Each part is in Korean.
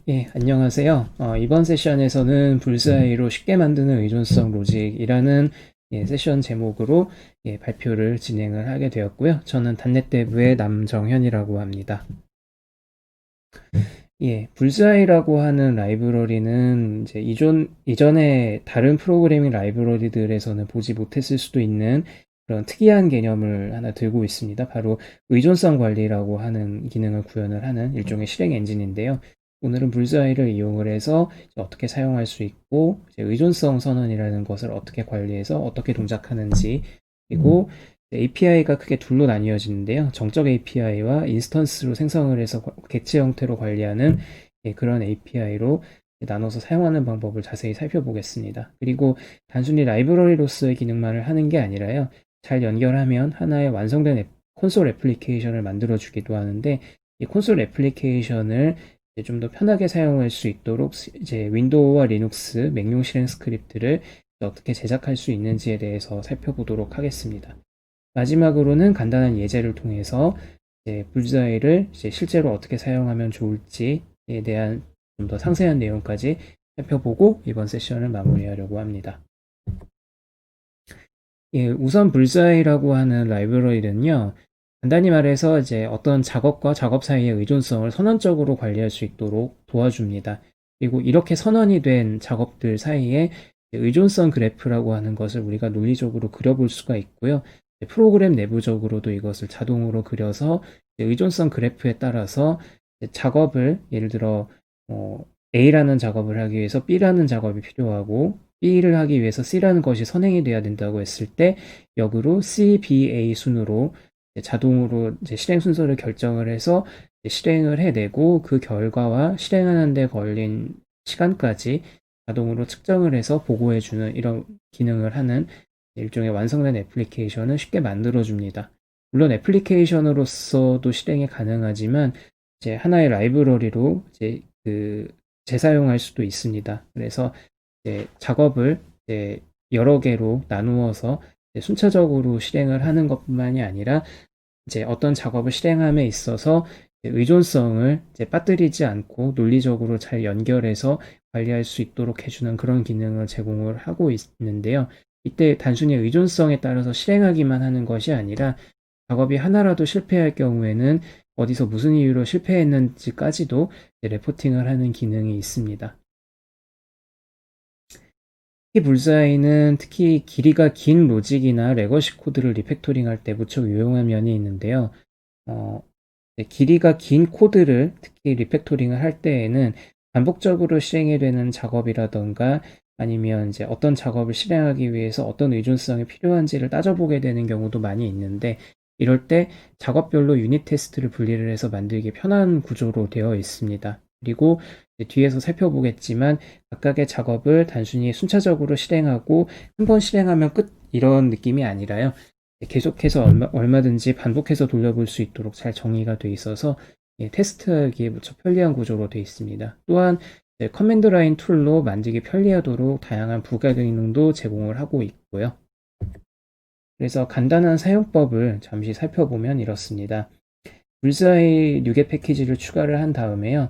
예, 안녕하세요. 이번 세션에서는 불사이로 쉽게 만드는 의존성 로직이라는 세션 제목으로 발표를 진행을 하게 되었고요. 저는 단넷대부의 남정현이라고 합니다. 불사이라고 하는 라이브러리는 이제 이전에 다른 프로그래밍 라이브러리들에서는 보지 못했을 수도 있는 그런 특이한 개념을 하나 들고 있습니다. 바로 의존성 관리라고 하는 기능을 구현을 하는 일종의 실행 엔진인데요. 오늘은 불사이를 이용을 해서 어떻게 사용할 수 있고, 이제 의존성 선언이라는 것을 어떻게 관리해서 어떻게 동작하는지, 그리고 API가 크게 둘로 나뉘어지는데요. 정적 API와 인스턴스로 생성을 해서 객체 형태로 관리하는 그런 API로 나눠서 사용하는 방법을 자세히 살펴보겠습니다. 그리고 단순히 라이브러리로서의 기능만을 하는 게 아니라요. 잘 연결하면 하나의 완성된 콘솔 애플리케이션을 만들어 주기도 하는데, 이 콘솔 애플리케이션을 좀 더 편하게 사용할 수 있도록 이제 윈도우와 리눅스 맹용 실행 스크립트를 어떻게 제작할 수 있는지에 대해서 살펴보도록 하겠습니다. 마지막으로는 간단한 예제를 통해서 불자이를 실제로 어떻게 사용하면 좋을지에 대한 좀 더 상세한 내용까지 살펴보고 이번 세션을 마무리하려고 합니다. 우선 불자이라고 하는 라이브러리는요, 간단히 말해서 이제 어떤 작업과 작업 사이의 의존성을 선언적으로 관리할 수 있도록 도와줍니다. 그리고 이렇게 선언이 된 작업들 사이에 의존성 그래프라고 하는 것을 우리가 논리적으로 그려볼 수가 있고요. 프로그램 내부적으로도 이것을 자동으로 그려서 의존성 그래프에 따라서 작업을 예를 들어 A라는 작업을 하기 위해서 B라는 작업이 필요하고 B를 하기 위해서 C라는 것이 선행이 돼야 된다고 했을 때 역으로 C, B, A 순으로 자동으로 이제 실행 순서를 결정을 해서 실행을 해내고 그 결과와 실행하는 데 걸린 시간까지 자동으로 측정을 해서 보고해주는 이런 기능을 하는 일종의 완성된 애플리케이션을 쉽게 만들어줍니다. 물론 애플리케이션으로서도 실행이 가능하지만 이제 하나의 라이브러리로 이제 재사용할 수도 있습니다. 그래서 이제 작업을 이제 여러 개로 나누어서 순차적으로 실행을 하는 것뿐만이 아니라 이제 어떤 작업을 실행함에 있어서 의존성을 이제 빠뜨리지 않고 논리적으로 잘 연결해서 관리할 수 있도록 해주는 그런 기능을 제공을 하고 있는데요. 이때 단순히 의존성에 따라서 실행하기만 하는 것이 아니라 작업이 하나라도 실패할 경우에는 어디서 무슨 이유로 실패했는지까지도 레포팅을 하는 기능이 있습니다. 특히 불사이는 특히 길이가 긴 로직이나 레거시 코드를 리팩토링 할 때 무척 유용한 면이 있는데요. 길이가 긴 코드를 특히 리팩토링을 할 때에는 반복적으로 실행이 되는 작업이라던가 아니면 이제 어떤 작업을 실행하기 위해서 어떤 의존성이 필요한지를 따져보게 되는 경우도 많이 있는데 이럴 때 작업별로 유닛 테스트를 분리를 해서 만들기 편한 구조로 되어 있습니다. 그리고 뒤에서 살펴보겠지만 각각의 작업을 단순히 순차적으로 실행하고 한 번 실행하면 끝 이런 느낌이 아니라요. 계속해서 얼마든지 반복해서 돌려볼 수 있도록 잘 정의가 돼 있어서 테스트하기에 무척 편리한 구조로 되어 있습니다. 또한 커맨드 라인 툴로 만들기 편리하도록 다양한 부가 기능도 제공을 하고 있고요. 그래서 간단한 사용법을 잠시 살펴보면 이렇습니다. 불사의 유게 패키지를 추가를 한 다음에요.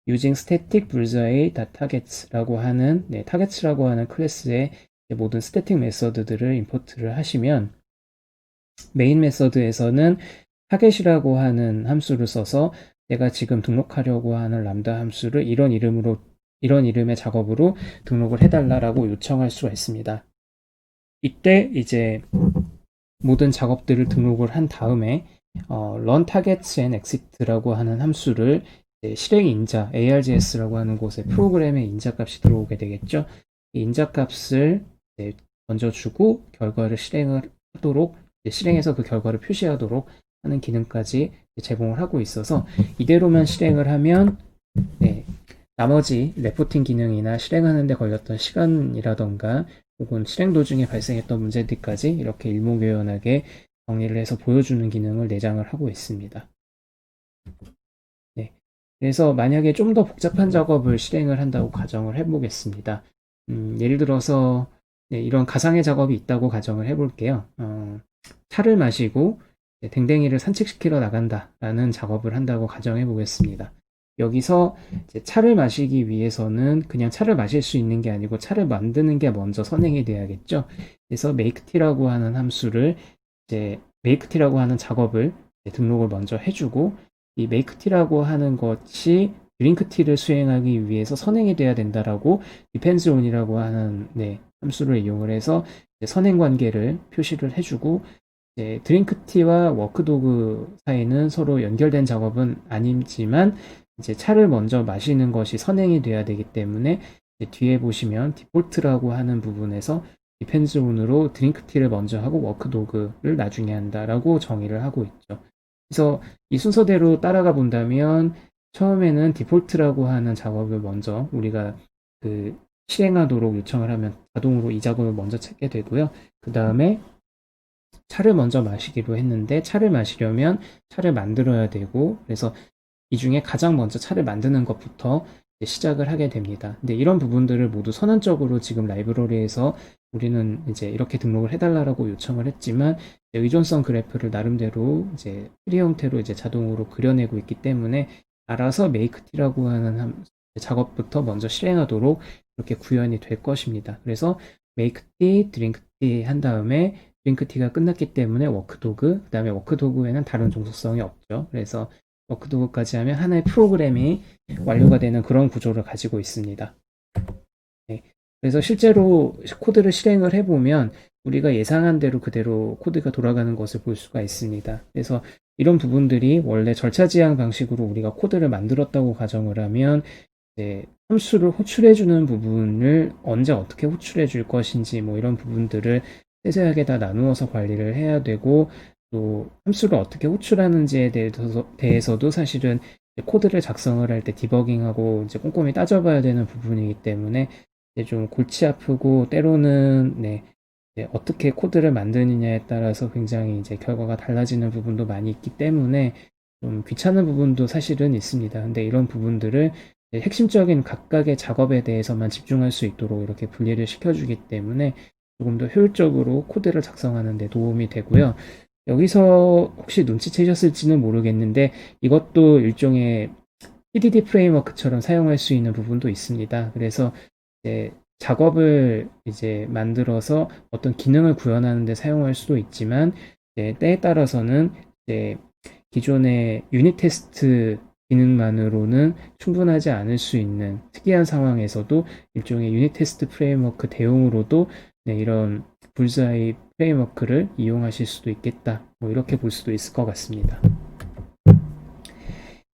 using static bullseye targets라고 하는 targets라고 하는 클래스의 모든 스태틱 메서드들을 임포트를 하시면 메인 메서드에서는 타겟이라고 하는 함수를 써서 내가 지금 등록하려고 하는 람다 함수를 이런 이름의 작업으로 등록을 해달라고 요청할 수가 있습니다. 이때 이제 모든 작업들을 등록을 한 다음에 run targets and exit라고 하는 함수를 실행 인자 args라고 하는 곳에 프로그램의 인자 값이 들어오게 되겠죠. 이 인자 값을 먼저 주고 결과를 실행을 하도록 실행해서 그 결과를 표시하도록 하는 기능까지 제공을 하고 있어서 이대로만 실행을 하면 나머지 레포팅 기능이나 실행하는 데 걸렸던 시간이라던가 혹은 실행 도중에 발생했던 문제들까지 이렇게 일목요연하게 정리를 해서 보여주는 기능을 내장을 하고 있습니다. 그래서 만약에 좀 더 복잡한 작업을 실행을 한다고 가정을 해보겠습니다. 예를 들어서 이런 가상의 작업이 있다고 가정을 해볼게요. 차를 마시고 댕댕이를 산책시키러 나간다라는 작업을 한다고 가정해 보겠습니다. 여기서 이제 차를 마시기 위해서는 그냥 차를 마실 수 있는 게 아니고 차를 만드는 게 먼저 선행이 돼야겠죠. 그래서 makeT라고 하는 함수를 이제 makeT라고 하는 작업을 등록을 먼저 해주고, 이 makeT라고 하는 것이 드링크티를 수행하기 위해서 선행이 돼야 된다라고 depends on이라고 하는 함수를 이용을 해서 선행 관계를 표시를 해주고, 드링크티와 워크도그 사이는 서로 연결된 작업은 아니지만 이제 차를 먼저 마시는 것이 선행이 돼야 되기 때문에 뒤에 보시면 디폴트라고 하는 부분에서 depends on으로 드링크티를 먼저 하고 워크도그를 나중에 한다라고 정의를 하고 있죠. 그래서 이 순서대로 따라가 본다면 처음에는 디폴트라고 하는 작업을 먼저 우리가 실행하도록 요청을 하면 자동으로 이 작업을 먼저 찾게 되고요. 그 다음에 차를 먼저 마시기로 했는데 차를 마시려면 차를 만들어야 되고, 그래서 이 중에 가장 먼저 차를 만드는 것부터 시작을 하게 됩니다. 근데 이런 부분들을 모두 선언적으로 지금 라이브러리에서 우리는 이제 이렇게 등록을 해달라고 요청을 했지만 의존성 그래프를 나름대로 이제 트리 형태로 이제 자동으로 그려내고 있기 때문에 알아서 makeT라고 하는 작업부터 먼저 실행하도록 이렇게 구현이 될 것입니다. 그래서 makeT, drinkT 한 다음에 드링크티가 끝났기 때문에 워크도그, 그 다음에 워크도그에는 다른 종속성이 없죠. 그래서 워크도그까지 하면 하나의 프로그램이 완료가 되는 그런 구조를 가지고 있습니다. 네. 그래서 실제로 코드를 실행을 해보면 우리가 예상한 대로 그대로 코드가 돌아가는 것을 볼 수가 있습니다. 그래서 이런 부분들이 원래 절차 지향 방식으로 우리가 코드를 만들었다고 가정을 하면 함수를 호출해주는 부분을 언제 어떻게 호출해줄 것인지 뭐 이런 부분들을 세세하게 다 나누어서 관리를 해야 되고, 또 함수를 어떻게 호출하는지에 대해서도 사실은 코드를 작성을 할 때 디버깅하고 이제 꼼꼼히 따져봐야 되는 부분이기 때문에 좀 골치 아프고 때로는 어떻게 코드를 만드느냐에 따라서 굉장히 이제 결과가 달라지는 부분도 많이 있기 때문에 좀 귀찮은 부분도 사실은 있습니다. 근데 이런 부분들을 핵심적인 각각의 작업에 대해서만 집중할 수 있도록 이렇게 분리를 시켜주기 때문에 조금 더 효율적으로 코드를 작성하는 데 도움이 되고요. 여기서 혹시 눈치채셨을지는 모르겠는데 이것도 일종의 PDD 프레임워크처럼 사용할 수 있는 부분도 있습니다. 그래서 이제 작업을 이제 만들어서 어떤 기능을 구현하는 데 사용할 수도 있지만 때에 따라서는 이제 기존의 유닛 테스트 기능만으로는 충분하지 않을 수 있는 특이한 상황에서도 일종의 유닛 테스트 프레임워크 대용으로도 이런 불사의 프레임워크를 이용하실 수도 있겠다. 뭐 이렇게 볼 수도 있을 것 같습니다.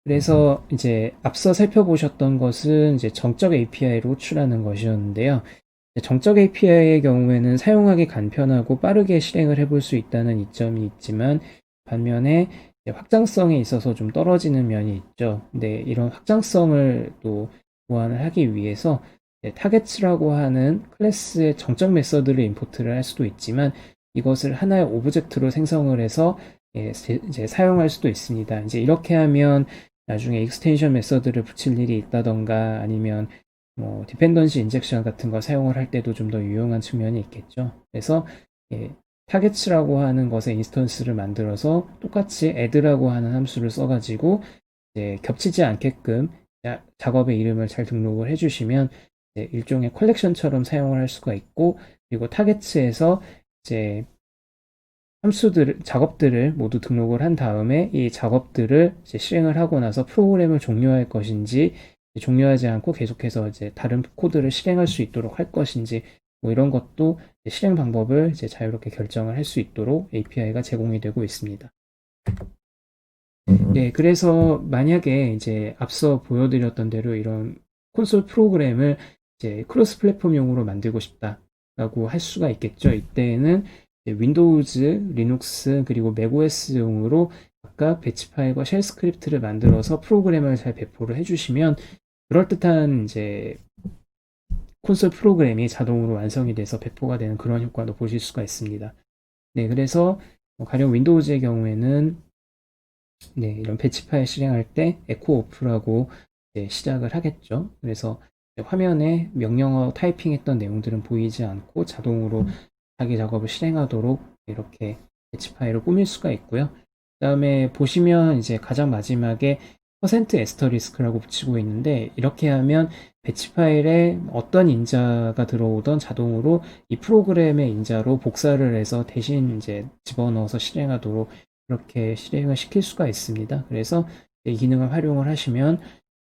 그래서 이제 앞서 살펴보셨던 것은 이제 정적 API로 호출하는 것이었는데요. 정적 API의 경우에는 사용하기 간편하고 빠르게 실행을 해볼 수 있다는 이점이 있지만 반면에 확장성에 있어서 좀 떨어지는 면이 있죠. 근데 이런 확장성을 또 보완을 하기 위해서 타겟이라고 하는 클래스의 정적 메서드를 임포트를 할 수도 있지만 이것을 하나의 오브젝트로 생성을 해서 이제 사용할 수도 있습니다. 이제 이렇게 하면 나중에 익스텐션 메서드를 붙일 일이 있다던가 아니면 뭐 디펜던시 인젝션 같은 거 사용을 할 때도 좀 더 유용한 측면이 있겠죠. 그래서 타겟이라고 하는 것의 인스턴스를 만들어서 똑같이 add라고 하는 함수를 써가지고 이제 겹치지 않게끔 작업의 이름을 잘 등록을 해주시면 일종의 컬렉션처럼 사용을 할 수가 있고, 그리고 타겟에서 이제 작업들을 모두 등록을 한 다음에 이 작업들을 이제 실행을 하고 나서 프로그램을 종료할 것인지 종료하지 않고 계속해서 이제 다른 코드를 실행할 수 있도록 할 것인지 뭐 이런 것도 실행 방법을 이제 자유롭게 결정을 할 수 있도록 API가 제공이 되고 있습니다. 네, 그래서 만약에 이제 앞서 보여드렸던 대로 이런 콘솔 프로그램을 이제 크로스 플랫폼용으로 만들고 싶다라고 할 수가 있겠죠. 이때에는 윈도우즈, 리눅스, 그리고 맥OS용으로 각각 배치 파일과 쉘 스크립트를 만들어서 프로그램을 잘 배포를 해주시면 그럴듯한 이제 콘솔 프로그램이 자동으로 완성이 돼서 배포가 되는 그런 효과도 보실 수가 있습니다. 네, 그래서 가령 윈도우즈의 경우에는 이런 배치 파일 실행할 때 에코 오프라고 시작을 하겠죠. 그래서 화면에 명령어 타이핑했던 내용들은 보이지 않고 자동으로 자기 작업을 실행하도록 이렇게 배치 파일을 꾸밀 수가 있고요. 그 다음에 보시면 이제 가장 마지막에 퍼센트 에스터리스크라고 붙이고 있는데, 이렇게 하면 배치 파일에 어떤 인자가 들어오던 자동으로 이 프로그램의 인자로 복사를 해서 대신 이제 집어넣어서 실행하도록 그렇게 실행을 시킬 수가 있습니다. 그래서 이 기능을 활용을 하시면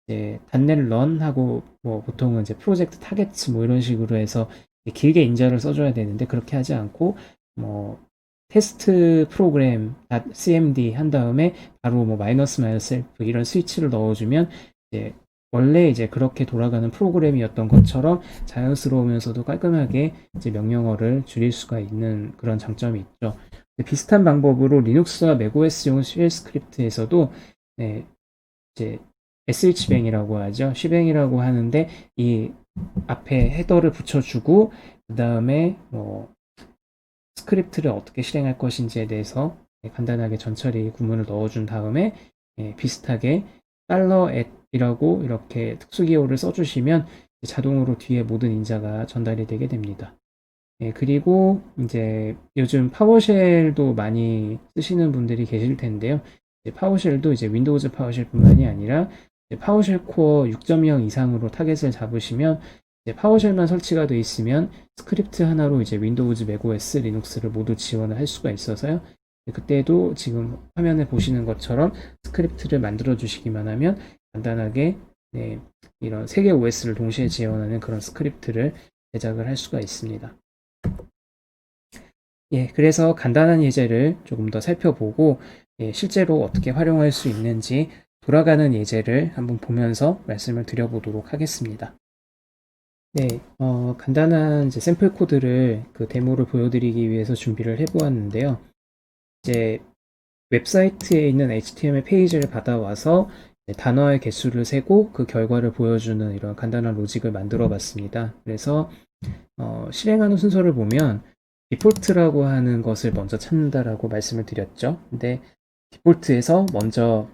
이제 단넷 런하고 뭐 보통은 이제 프로젝트 타겟츠 뭐 이런 식으로 해서 길게 인자를 써줘야 되는데, 그렇게 하지 않고 뭐 테스트 프로그램 .cmd 한 다음에 바로 뭐 마이너스 마이너스 셀프 이런 스위치를 넣어주면 이제 원래 이제 그렇게 돌아가는 프로그램이었던 것처럼 자연스러우면서도 깔끔하게 이제 명령어를 줄일 수가 있는 그런 장점이 있죠. 비슷한 방법으로 리눅스와 맥OS용 쉘 스크립트에서도 네, 이제 shbang이라고 하죠. shbang이라고 하는데 이 앞에 헤더를 붙여주고 그 다음에 뭐 스크립트를 어떻게 실행할 것인지에 대해서 간단하게 전처리 구문을 넣어준 다음에 비슷하게 $@이라고 이렇게 특수기호를 써주시면 자동으로 뒤에 모든 인자가 전달이 되게 됩니다. 그리고 이제 요즘 파워쉘도 많이 쓰시는 분들이 계실 텐데요. 파워쉘도 이제 윈도우즈 파워쉘뿐만이 아니라 파워쉘 코어 6.0 이상으로 타겟을 잡으시면 파워쉘만 설치가 되어 있으면 스크립트 하나로 이제 윈도우즈, 맥OS, 리눅스를 모두 지원을 할 수가 있어서요. 그때도 지금 화면에 보시는 것처럼 스크립트를 만들어 주시기만 하면 간단하게 이런 3개 OS를 동시에 지원하는 그런 스크립트를 제작을 할 수가 있습니다. 그래서 간단한 예제를 조금 더 살펴보고 실제로 어떻게 활용할 수 있는지 돌아가는 예제를 한번 보면서 말씀을 드려보도록 하겠습니다. 간단한 이제 샘플 코드를 그 데모를 보여드리기 위해서 준비를 해보았는데요. 이제 웹사이트에 있는 HTML 페이지를 받아와서 단어의 개수를 세고 그 결과를 보여주는 이런 간단한 로직을 만들어 봤습니다. 그래서 실행하는 순서를 보면 디폴트라고 하는 것을 먼저 찾는다라고 말씀을 드렸죠. 근데 디폴트에서 먼저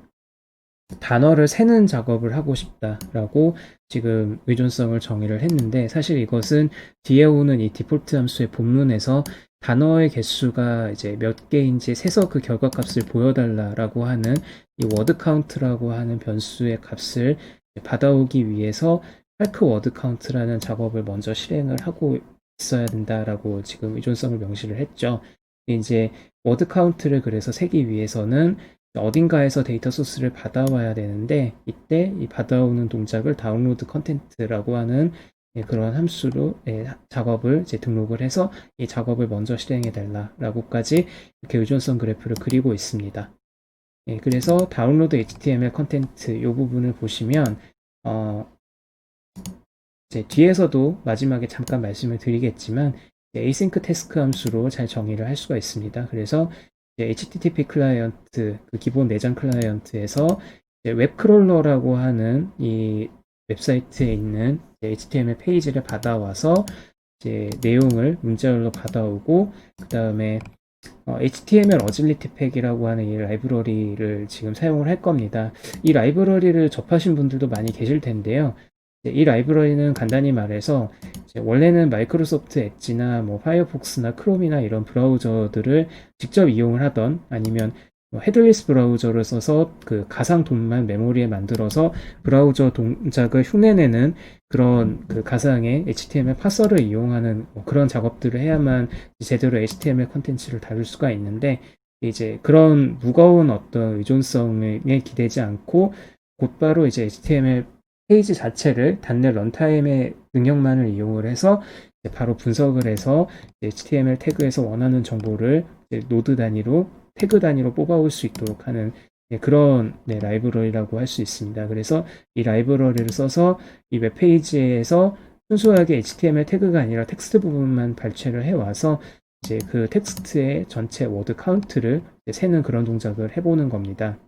단어를 세는 작업을 하고 싶다라고 지금 의존성을 정의를 했는데, 사실 이것은 뒤에 오는 이 디폴트 함수의 본문에서 단어의 개수가 이제 몇 개인지 세서 그 결과값을 보여달라라고 하는 이 워드 카운트라고 하는 변수의 값을 받아오기 위해서 calc 워드 카운트라는 작업을 먼저 실행을 하고 있어야 된다라고 지금 의존성을 명시를 했죠. 이제 워드 카운트를 그래서 세기 위해서는 어딘가에서 데이터 소스를 받아와야 되는데, 이때 이 받아오는 동작을 다운로드 컨텐트라고 하는 그런 함수로 작업을 이제 등록을 해서 이 작업을 먼저 실행해 달라라고까지 이렇게 의존성 그래프를 그리고 있습니다. 그래서 다운로드 HTML 컨텐트 이 부분을 보시면 이제 뒤에서도 마지막에 잠깐 말씀을 드리겠지만 async task 함수로 잘 정의를 할 수가 있습니다. 그래서 HTTP 클라이언트, 그 기본 내장 클라이언트에서 웹 크롤러라고 하는 이 웹사이트에 있는 HTML 페이지를 받아와서 이제 내용을 문자열로 받아오고, 그 다음에 HTML 어질리티 팩이라고 하는 이 라이브러리를 지금 사용을 할 겁니다. 이 라이브러리를 접하신 분들도 많이 계실 텐데요. 이 라이브러리는 간단히 말해서 원래는 마이크로소프트 엣지나 뭐 파이어폭스나 크롬이나 이런 브라우저들을 직접 이용을 하던, 아니면 헤드리스 브라우저를 써서 그 가상 돈만 메모리에 만들어서 브라우저 동작을 흉내내는 그런 그 가상의 HTML 파서를 이용하는 그런 작업들을 해야만 제대로 HTML 컨텐츠를 다룰 수가 있는데, 이제 그런 무거운 어떤 의존성에 기대지 않고 곧바로 이제 HTML 페이지 자체를 단넷 런타임의 능력만을 이용을 해서 바로 분석을 해서 HTML 태그에서 원하는 정보를 노드 단위로, 태그 단위로 뽑아올 수 있도록 하는 그런 라이브러리라고 할 수 있습니다. 그래서 이 라이브러리를 써서 이 웹페이지에서 순수하게 HTML 태그가 아니라 텍스트 부분만 발췌를 해와서 이제 그 텍스트의 전체 워드 카운트를 세는 그런 동작을 해보는 겁니다.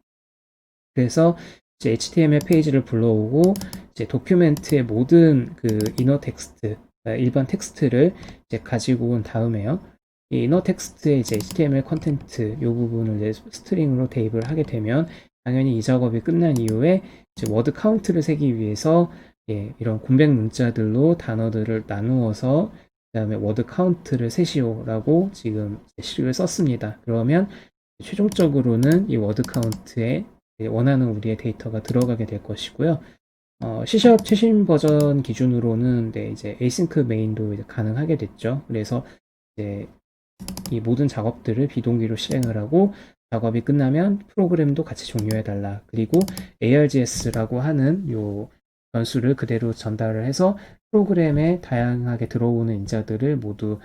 그래서 이제 HTML 페이지를 불러오고 이제 도큐멘트의 모든 그 이너 텍스트, 일반 텍스트를 이제 가지고 온 다음에요. 이 이너 텍스트의 이제 HTML 컨텐트 이 부분을 이제 스트링으로 대입을 하게 되면 당연히 이 작업이 끝난 이후에 이제 워드 카운트를 세기 위해서 이런 공백 문자들로 단어들을 나누어서 그다음에 워드 카운트를 세시오라고 지금 실을 썼습니다. 그러면 최종적으로는 이 워드 카운트의 원하는 우리의 데이터가 들어가게 될 것이고요. C# 최신 버전 기준으로는 네, 이제 에이싱크 메인도 이제 가능하게 됐죠. 그래서 이제 이 모든 작업들을 비동기로 실행을 하고 작업이 끝나면 프로그램도 같이 종료해달라. 그리고 ARGS라고 하는 요 변수를 그대로 전달을 해서 프로그램에 다양하게 들어오는 인자들을 모두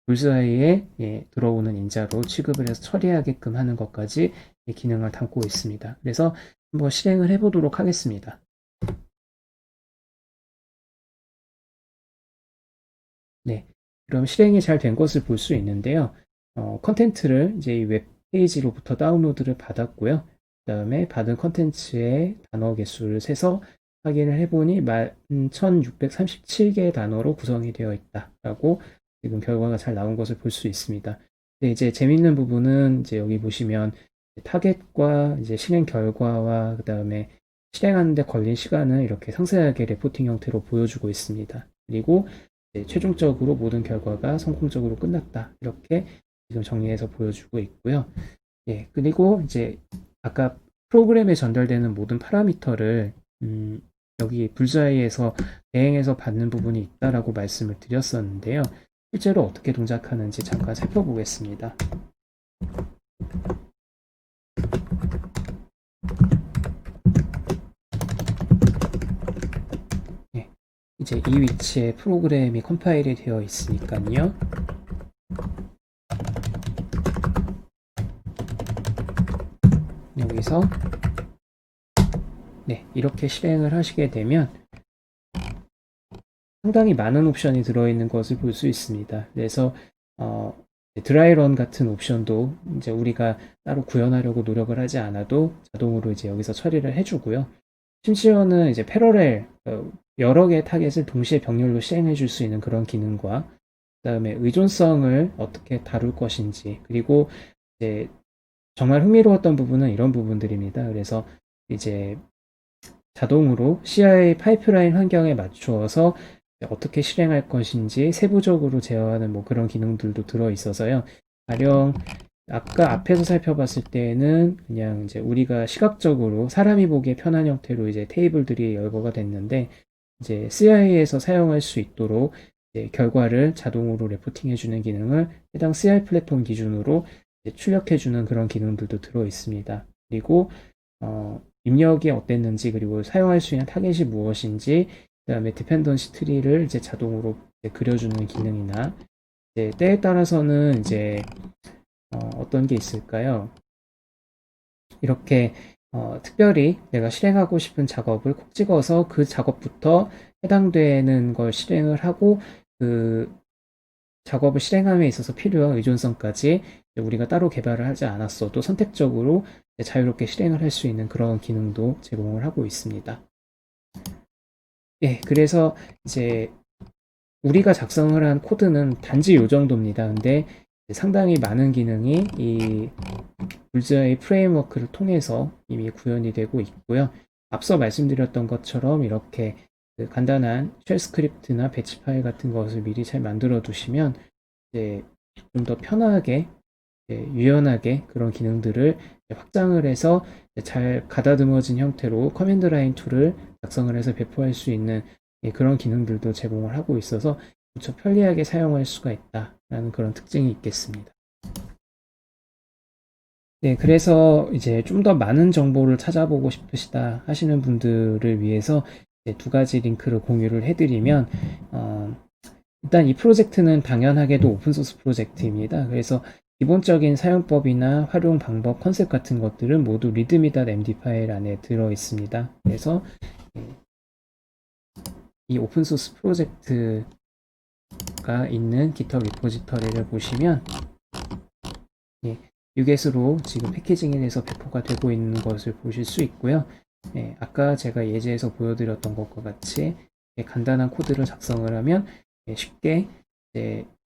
불사이에 들어오는 인자로 취급을 해서 처리하게끔 하는 것까지 기능을 담고 있습니다. 그래서 한번 실행을 해보도록 하겠습니다. 네, 그럼 실행이 잘 된 것을 볼 수 있는데요. 컨텐츠를 이제 이 웹페이지로부터 다운로드를 받았고요. 그 다음에 받은 컨텐츠의 단어 개수를 세서 확인을 해보니 11,637개의 단어로 구성이 되어 있다라고 지금 결과가 잘 나온 것을 볼 수 있습니다. 근데 이제 재밌는 부분은 이제 여기 보시면 타겟과 이제 실행 결과와 그 다음에 실행하는데 걸린 시간을 이렇게 상세하게 레포팅 형태로 보여주고 있습니다. 그리고 최종적으로 모든 결과가 성공적으로 끝났다. 이렇게 지금 정리해서 보여주고 있고요. 예, 그리고 이제 아까 프로그램에 전달되는 모든 파라미터를 여기 불자이에서 대행해서 받는 부분이 있다라고 말씀을 드렸었는데요. 실제로 어떻게 동작하는지 잠깐 살펴보겠습니다. 예, 이제 이 위치에 프로그램이 컴파일이 되어 있으니까요. 여기서 네, 이렇게 실행을 하시게 되면 상당히 많은 옵션이 들어있는 것을 볼 수 있습니다. 그래서 드라이런 같은 옵션도 이제 우리가 따로 구현하려고 노력을 하지 않아도 자동으로 이제 여기서 처리를 해주고요. 심지어는 이제 패러렐 여러 개의 타겟을 동시에 병렬로 실행해 줄 수 있는 그런 기능과 그다음에 의존성을 어떻게 다룰 것인지 그리고 이제 정말 흥미로웠던 부분은 이런 부분들입니다. 그래서 이제 자동으로 CI 파이프라인 환경에 맞추어서 어떻게 실행할 것인지 세부적으로 제어하는 뭐 그런 기능들도 들어 있어서요. 가령 아까 앞에서 살펴봤을 때는 그냥 이제 우리가 시각적으로 사람이 보기에 편한 형태로 이제 테이블들이 열거가 됐는데 이제 CI에서 사용할 수 있도록 이제 결과를 자동으로 레포팅 해주는 기능을 해당 CI 플랫폼 기준으로 출력해주는 그런 기능들도 들어 있습니다. 그리고 입력이 어땠는지 그리고 사용할 수 있는 타겟이 무엇인지 그 다음에 디펜던시 트리를 이제 자동으로 이제 그려주는 기능이나 이제 때에 따라서는 이제 어떤 게 있을까요? 이렇게 특별히 내가 실행하고 싶은 작업을 콕 찍어서 그 작업부터 해당되는 걸 실행을 하고 그 작업을 실행함에 있어서 필요한 의존성까지 우리가 따로 개발을 하지 않았어도 선택적으로 자유롭게 실행을 할 수 있는 그런 기능도 제공을 하고 있습니다. 예, 그래서 이제 우리가 작성을 한 코드는 단지 요 정도입니다. 근데 상당히 많은 기능이 이 불즈의 프레임워크를 통해서 이미 구현이 되고 있고요. 앞서 말씀드렸던 것처럼 이렇게 그 간단한 쉘 스크립트나 배치 파일 같은 것을 미리 잘 만들어 두시면 이제 좀 더 편하게 유연하게 그런 기능들을 확장을 해서 잘 가다듬어진 형태로 커맨드 라인 툴을 작성을 해서 배포할 수 있는 그런 기능들도 제공을 하고 있어서 무척 편리하게 사용할 수가 있다라는 그런 특징이 있겠습니다. 네, 그래서 이제 좀 더 많은 정보를 찾아보고 싶으시다 하시는 분들을 위해서 두 가지 링크를 공유를 해드리면 일단 이 프로젝트는 당연하게도 오픈소스 프로젝트입니다. 그래서 기본적인 사용법이나 활용 방법, 컨셉 같은 것들은 모두 readme.md 파일 안에 들어 있습니다. 그래서 이 오픈소스 프로젝트가 있는 GitHub 리포지터리를 보시면 유겟으로 지금 패키징이 돼서 배포가 되고 있는 것을 보실 수 있고요. 아까 제가 예제에서 보여드렸던 것과 같이 간단한 코드를 작성을 하면 쉽게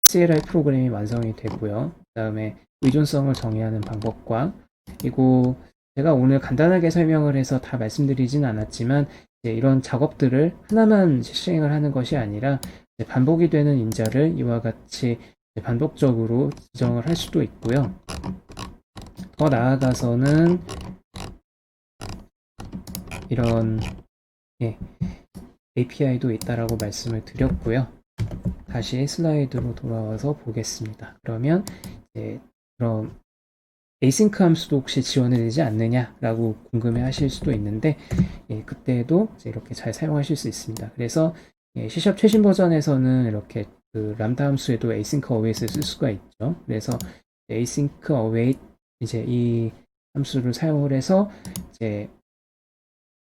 CLI 프로그램이 완성이 되고요. 그 다음에 의존성을 정의하는 방법과 그리고 제가 오늘 간단하게 설명을 해서 다 말씀드리진 않았지만 이런 작업들을 하나만 실행을 하는 것이 아니라 반복이 되는 인자를 이와 같이 반복적으로 지정을 할 수도 있고요. 더 나아가서는 이런 예, API도 있다라고 말씀을 드렸고요. 다시 슬라이드로 돌아와서 보겠습니다. 그러면 이제 그럼 에이싱크 함수도 혹시 지원이 되지 않느냐라고 궁금해 하실 수도 있는데 그때도 이제 이렇게 잘 사용하실 수 있습니다. 그래서 C# 최신 버전에서는 이렇게 그 람다 함수에도 async await을 쓸 수가 있죠. 그래서 async await 이제 이 함수를 사용을 해서 이제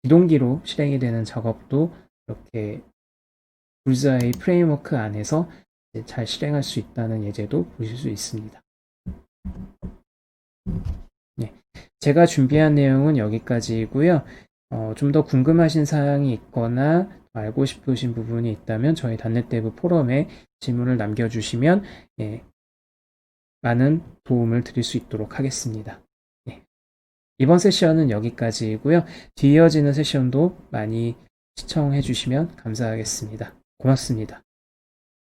비동기로 실행이 되는 작업도 이렇게 불자의 프레임워크 안에서 잘 실행할 수 있다는 예제도 보실 수 있습니다. 네, 제가 준비한 내용은 여기까지이고요. 좀 더 궁금하신 사항이 있거나 알고 싶으신 부분이 있다면 저희 단넷대부 포럼에 질문을 남겨주시면 많은 도움을 드릴 수 있도록 하겠습니다. 이번 세션은 여기까지이고요. 뒤이어지는 세션도 많이 시청해 주시면 감사하겠습니다. 고맙습니다.